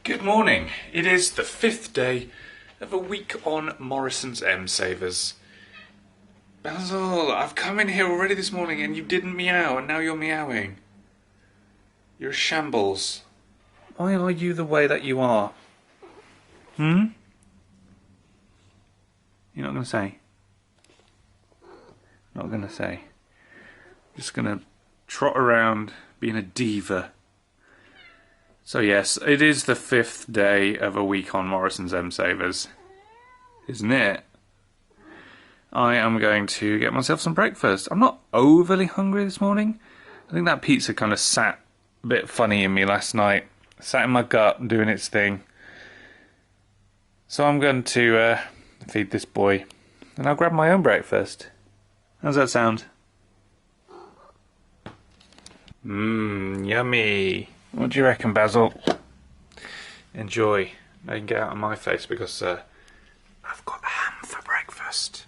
Good morning. It is the 5th day of a week on Morrisons M Savers. Basil, I've come in here already this morning and you didn't meow and now you're meowing. You're a shambles. Why are you the way that you are? You're not going to say? Not going to say. Just going to trot around being a diva. So yes, it is the 5th day of a week on Morrisons M Savers, isn't it? I am going to get myself some breakfast. I'm not overly hungry this morning. I think that pizza kind of sat a bit funny in me last night. Sat in my gut doing its thing. So I'm going to feed this boy and I'll grab my own breakfast. How's that sound? Yummy. What do you reckon, Basil? Enjoy. Now you can get out of my face because I've got ham for breakfast.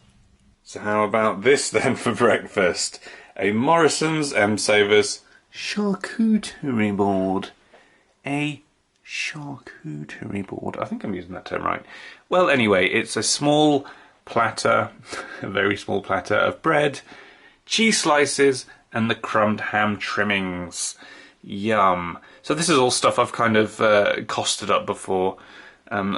So how about this then for breakfast? A Morrisons M Savers charcuterie board. A charcuterie board. I think I'm using that term right. Well, anyway, it's a small platter, a very small platter of bread, cheese slices, and the crumbed ham trimmings. Yum. So this is all stuff I've kind of costed up before.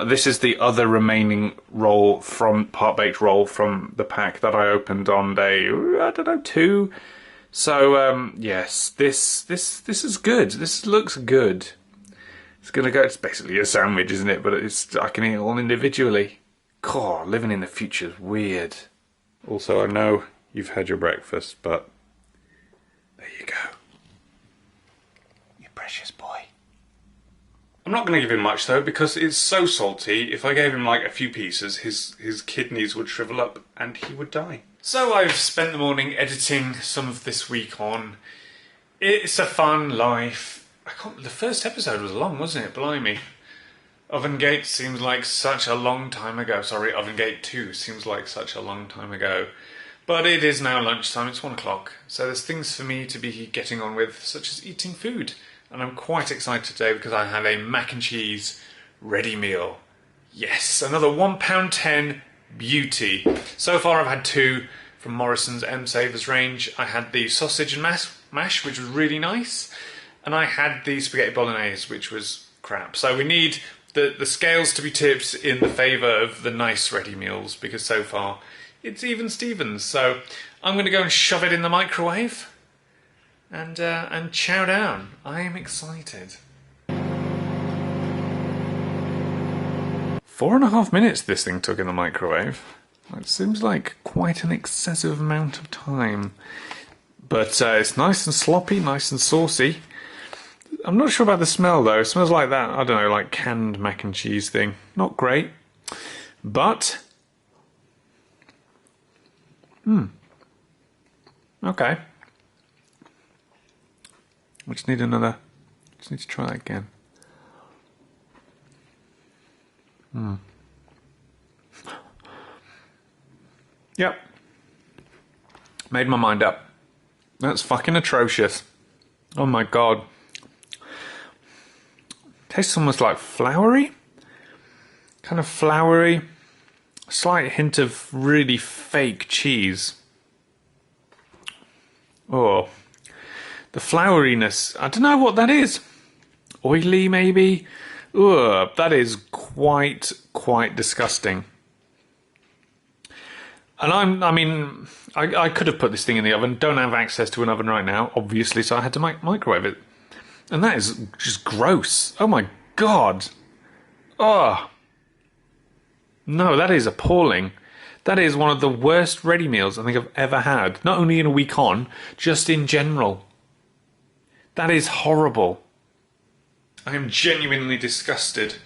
This is the other remaining roll from part-baked roll from the pack that I opened on day, I don't know, 2. So yes, this is good. This looks good. It's gonna go. It's basically a sandwich, isn't it? But I can eat it all individually. God, living in the future is weird. Also, I know you've had your breakfast, but there you go. Precious boy. I'm not going to give him much though because it's so salty. If I gave him like a few pieces, his kidneys would shrivel up and he would die. So I've spent the morning editing some of this week on It's a Fun Life. The first episode was long, wasn't it? Blimey. Ovengate seems like such a long time ago. Sorry, Ovengate 2 seems like such a long time ago. But it is now lunchtime, it's 1 o'clock. So there's things for me to be getting on with, such as eating food. And I'm quite excited today because I had a mac and cheese ready meal. Yes, another £1.10 beauty. So far I've had 2 from Morrisons M Savers range. I had the sausage and mash, which was really nice. And I had the spaghetti bolognese, which was crap. So we need the scales to be tipped in the favour of the nice ready meals because so far it's even Stevens. So I'm going to go and shove it in the microwave. And chow down. I am excited. 4.5 minutes this thing took in the microwave. It seems like quite an excessive amount of time. But it's nice and sloppy, nice and saucy. I'm not sure about the smell though. It smells like that, I don't know, like canned mac and cheese thing. Not great. But okay. We just need to try that again. Yep. Made my mind up. That's fucking atrocious. Oh my god. Tastes almost like floury. Kind of floury. Slight hint of really fake cheese. Oh. The flouriness, I don't know what that is. Oily, maybe? Ugh, that is quite disgusting. And I could have put this thing in the oven. Don't have access to an oven right now, obviously, so I had to microwave it. And that is just gross. Oh my god. Oh. No, that is appalling. That is one of the worst ready meals I think I've ever had. Not only in a week on, just in general. That is horrible. I am genuinely disgusted.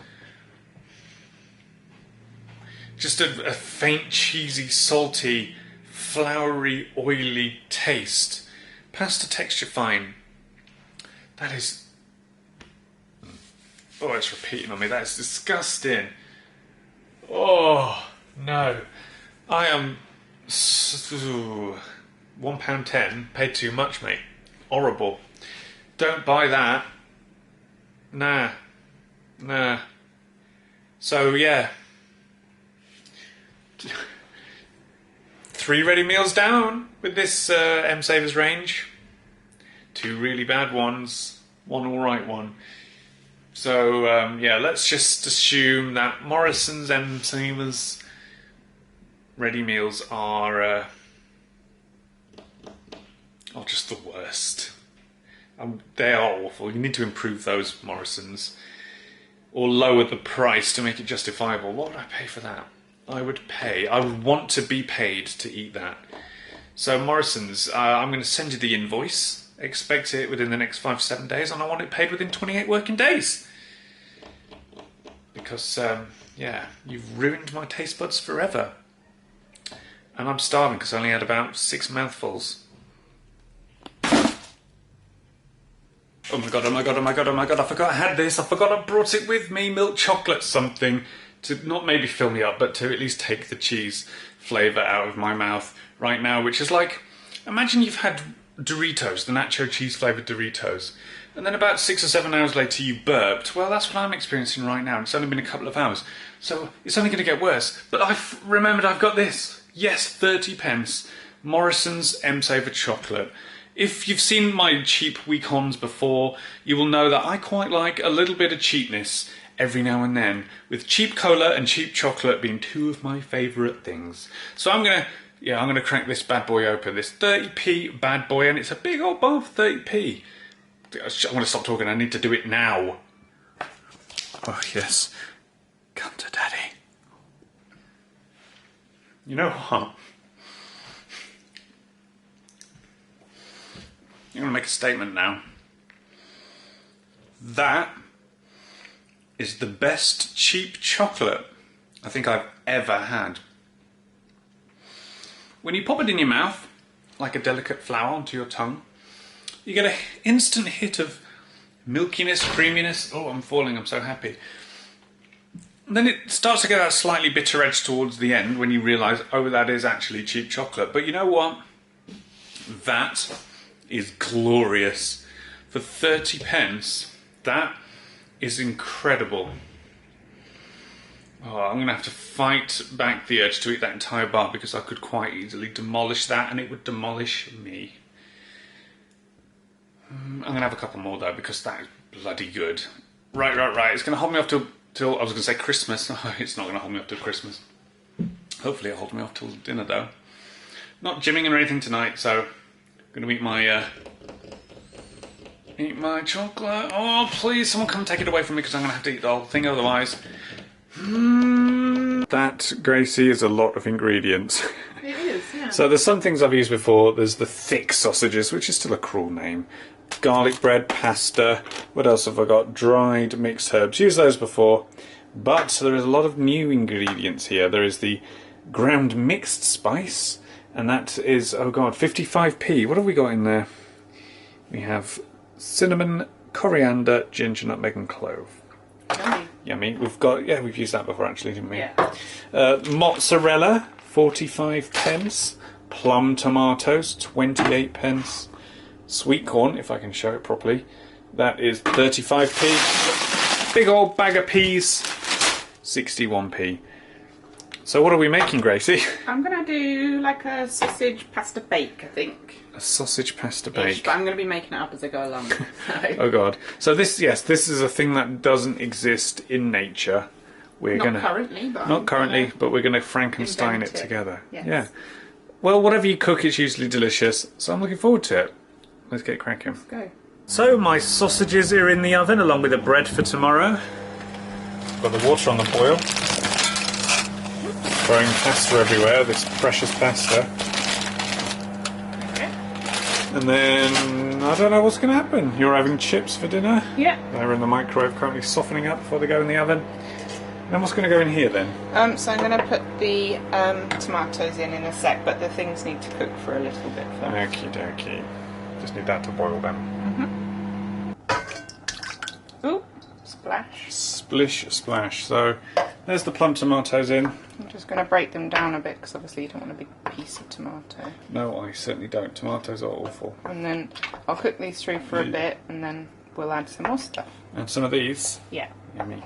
Just a faint, cheesy, salty, floury, oily taste. Pasta texture fine. That is... Oh, it's repeating on me. That is disgusting. Oh, no. I am... £1.10. Paid too much, mate. Horrible. Don't buy that. Nah. Nah. So yeah, 3 ready meals down with this M Savers range. 2 really bad ones, 1 alright one. So yeah, let's just assume that Morrisons M Savers ready meals are just the worst. They are awful. You need to improve those Morrisons. Or lower the price to make it justifiable. What would I pay for that? I would want to be paid to eat that. So Morrisons, I'm going to send you the invoice. Expect it within the next 5 to 7 days, and I want it paid within 28 working days. Because, yeah, you've ruined my taste buds forever. And I'm starving because I only had about 6 mouthfuls. Oh my god, oh my god, oh my god, oh my god, I forgot I had this, I forgot I brought it with me, milk chocolate something, to not maybe fill me up, but to at least take the cheese flavour out of my mouth right now, which is like, imagine you've had Doritos, the nacho cheese flavoured Doritos, and then about 6 or 7 hours later you burped. Well, that's what I'm experiencing right now, it's only been a couple of hours, so it's only going to get worse. But I've remembered I've got this, yes, 30 pence, Morrisons M Saver chocolate. If you've seen my cheap week-ons before, you will know that I quite like a little bit of cheapness every now and then, with cheap cola and cheap chocolate being 2 of my favourite things. So I'm gonna crack this bad boy open, this 30p bad boy, and it's a big old bar for 30p. I want to stop talking, I need to do it now. Oh yes, come to daddy. You know what? I'm going to make a statement now. That is the best cheap chocolate I think I've ever had. When you pop it in your mouth, like a delicate flower onto your tongue, you get an instant hit of milkiness, creaminess. Oh, I'm falling, I'm so happy. And then it starts to get that slightly bitter edge towards the end when you realise, oh, that is actually cheap chocolate. But you know what? That is glorious. For 30 pence, that is incredible. Oh, I'm going to have to fight back the urge to eat that entire bar because I could quite easily demolish that and it would demolish me. I'm going to have a couple more though because that is bloody good. Right. It's going to hold me off till I was going to say Christmas. No, it's not going to hold me up till Christmas. Hopefully it'll hold me off till dinner though. Not gymming or anything tonight, so I'm going to eat my chocolate. Oh, please, someone come take it away from me because I'm going to have to eat the whole thing otherwise. That, Gracie, is a lot of ingredients. It is, yeah. So there's some things I've used before. There's the thick sausages, which is still a cruel name. Garlic bread, pasta. What else have I got? Dried mixed herbs. Used those before. But there is a lot of new ingredients here. There is the ground mixed spice. And that is, oh god, 55p. What have we got in there? We have cinnamon, coriander, ginger, nutmeg and clove. Yummy. Yummy. We've got, yeah, we've used that before actually, didn't we? Yeah. Mozzarella, 45 pence. Plum tomatoes, 28 pence. Sweet corn, if I can show it properly, that is 35p. Big old bag of peas, 61p. So what are we making, Gracie? I'm going to do like a sausage pasta bake, I think. A sausage pasta bake. But I'm going to be making it up as I go along. So. Oh god. So this, yes, this is a thing that doesn't exist in nature. We're Not currently, but we're going to Frankenstein it together. Yes. Yeah. Well, whatever you cook, it's usually delicious. So I'm looking forward to it. Let's get cracking. Let's go. So my sausages are in the oven along with the bread for tomorrow. Got the water on the boil. Throwing pasta everywhere, this precious pasta. Okay. And then, I don't know what's going to happen. You're having chips for dinner? Yeah. They're in the microwave currently softening up before they go in the oven. And then what's going to go in here then? So I'm going to put the tomatoes in a sec, but the things need to cook for a little bit first. Okie dokie. Just need that to boil then. Ooh, splash. Splish splash. So there's the plum tomatoes in. I'm just going to break them down a bit because obviously you don't want a big piece of tomato. No, I certainly don't. Tomatoes are awful. And then I'll cook these through for a bit and then we'll add some more stuff. And some of these? Yeah. Yummy.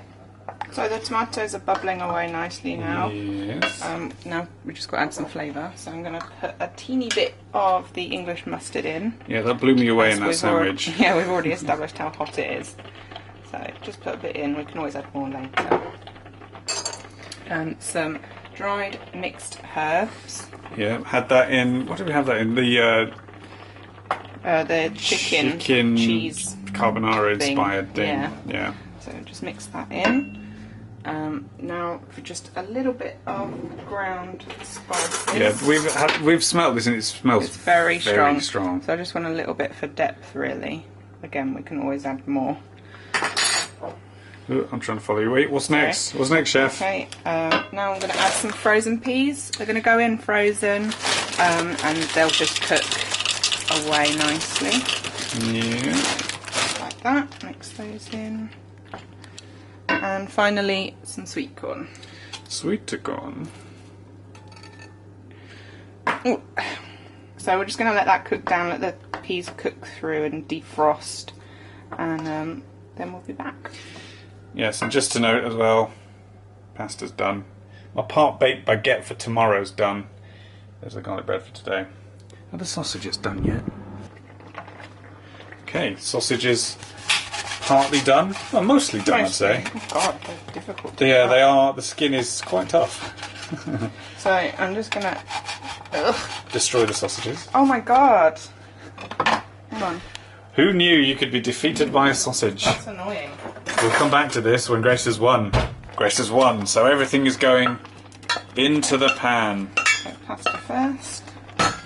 So the tomatoes are bubbling away nicely now. Yes. Now we just got to add some flavour. So I'm going to put a teeny bit of the English mustard in. Yeah, that blew me away in that sandwich. Yeah, we've already established how hot it is. So just put a bit in. We can always add more later. And some dried mixed herbs. Yeah, had that in. What did we have that in? The chicken cheese carbonara inspired thing. Yeah. So just mix that in. Now for just a little bit of ground spices. Yeah, we've smelled this and it smells very strong. So I just want a little bit for depth, really. Again, we can always add more. Ooh, I'm trying to follow you. Wait, what's next? What's next, chef? Okay, now I'm going to add some frozen peas. They're going to go in frozen, and they'll just cook away nicely. Yeah. Like that. Mix those in. And finally, some sweet corn. Sweet corn. Ooh. So we're just going to let that cook down, let the peas cook through and defrost, and then we'll be back. Yes, and just to note as well, pasta's done. My part-baked baguette for tomorrow's done. There's the garlic bread for today. Are the sausages done yet? Okay, sausages partly done. Well, mostly done, I'd say. Oh God, they're difficult. Yeah, they are. The skin is quite tough. So I'm just going to... Destroy the sausages. Oh my God. Hold on. Who knew you could be defeated by a sausage? That's annoying. We'll come back to this when Grace has won. Grace has won, so everything is going into the pan. Okay, pasta first.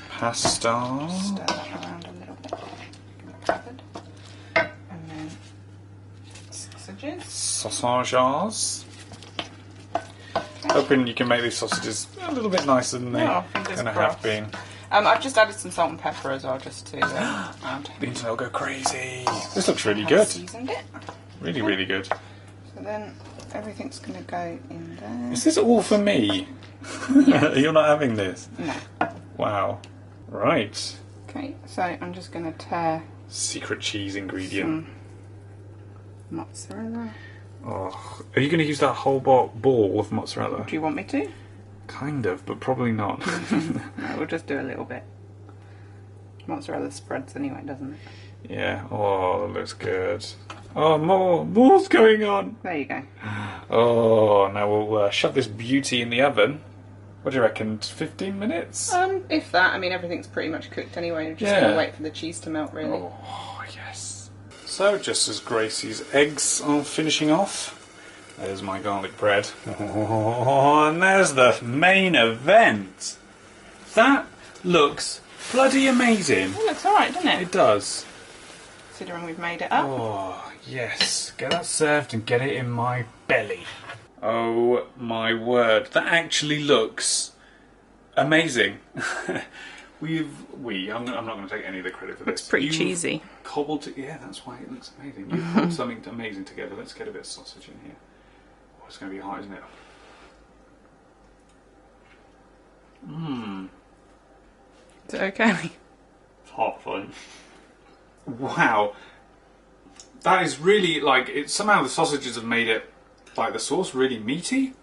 Pasta. Stir that around a little bit. Covered. And then sausages. Sausages. Hoping you can make these sausages a little bit nicer than they kind of have been. I've just added some salt and pepper as well, just to add. These will go crazy. This looks really good. Seasoned it. Really, really good. So then everything's going to go in there. Is this all for me? Yes. You're not having this? No. Wow. Right. Okay, so I'm just going to tear secret cheese ingredient. some mozzarella. Oh, are you going to use that whole ball of mozzarella? Do you want me to? Kind of, but probably not. No, we'll just do a little bit. Mozzarella spreads anyway, doesn't it? Yeah. Oh, that looks good. Oh, more's going on. There you go. Oh, now we'll shove this beauty in the oven. What do you reckon? 15 minutes? If that. I mean, everything's pretty much cooked anyway. We're just going to wait for the cheese to melt, really. Oh, yes. So, just as Gracie's eggs are finishing off, there's my garlic bread. Oh, and there's the main event. That looks bloody amazing. It looks alright, doesn't it? It does. Considering we've made it up. Oh, yes. Get that served and get it in my belly. Oh, my word. That actually looks amazing. I'm not going to take any of the credit for this. Looks pretty cheesy. Cobbled it. Yeah, that's why it looks amazing. You've put something amazing together. Let's get a bit of sausage in here. Oh, it's going to be hot, isn't it? Mmm. Is it okay? It's hot, fine. Wow. That is really, somehow the sausages have made it, the sauce really meaty.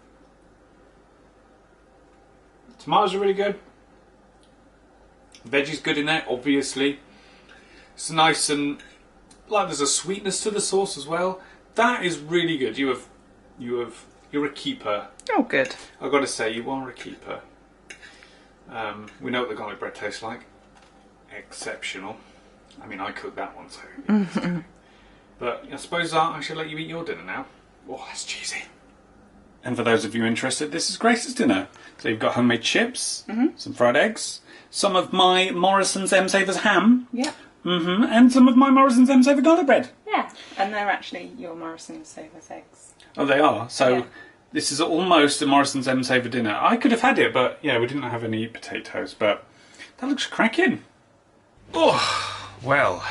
Tomatoes are really good. Veggie's good in there, obviously. It's nice and, there's a sweetness to the sauce as well. That is really good. You're a keeper. Oh, good. I've got to say, you are a keeper. We know what the garlic bread tastes like. Exceptional. I mean, I cooked that one, so... But I suppose I should let you eat your dinner now. Oh, that's cheesy. And for those of you interested, this is Grace's dinner. So you've got homemade chips, some fried eggs, some of my Morrisons M Savers ham, and some of my Morrisons M Saver garlic bread. Yeah, and they're actually your Morrisons Savers eggs. Oh, they are? So this is almost a Morrisons M Saver dinner. I could have had it, but yeah, we didn't have any potatoes, but that looks cracking. Oh, well,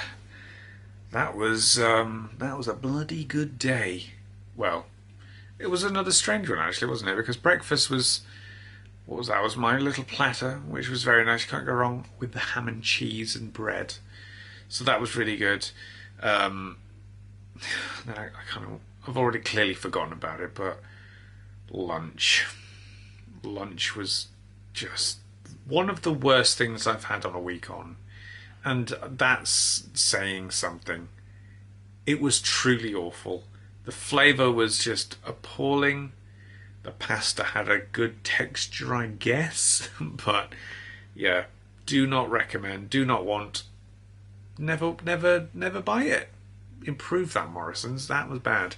that was a bloody good day. Well, it was another strange one actually, wasn't it? Because breakfast was, what was that? It was my little platter, which was very nice. You can't go wrong with the ham and cheese and bread. So that was really good. Then I I've already clearly forgotten about it, but lunch was just one of the worst things I've had on a week on, and that's saying something. It was truly awful. The flavour was just appalling. The pasta had a good texture, I guess, but yeah, do not recommend, do not want, never buy it. Improve that, Morrisons. That was bad.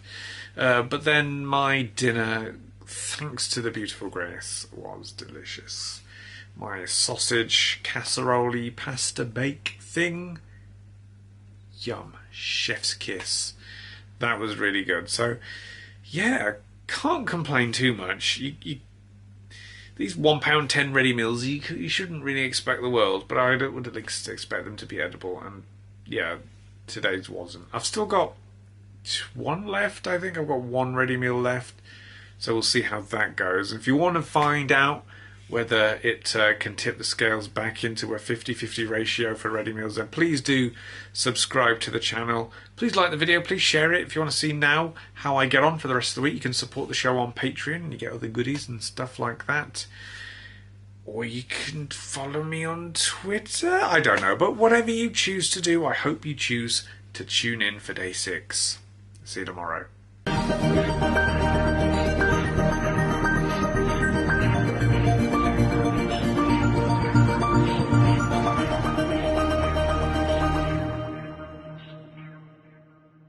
But then my dinner, thanks to the beautiful Grace, was delicious. My sausage casserole pasta bake thing, yum, chef's kiss. That was really good. So yeah, can't complain too much. These £1.10 ready meals, you shouldn't really expect the world, but I would at least expect them to be edible, and yeah, today's wasn't. I've still got one left. I think I've got one ready meal left, so we'll see how that goes. If you want to find out whether it can tip the scales back into a 50-50 ratio for ready meals, then please do subscribe to the channel. Please like the video, please share it. If you want to see now how I get on for the rest of the week, you can support the show on Patreon and you get other goodies and stuff like that. Or you can follow me on Twitter, I don't know, but whatever you choose to do, I hope you choose to tune in for day 6. See you tomorrow.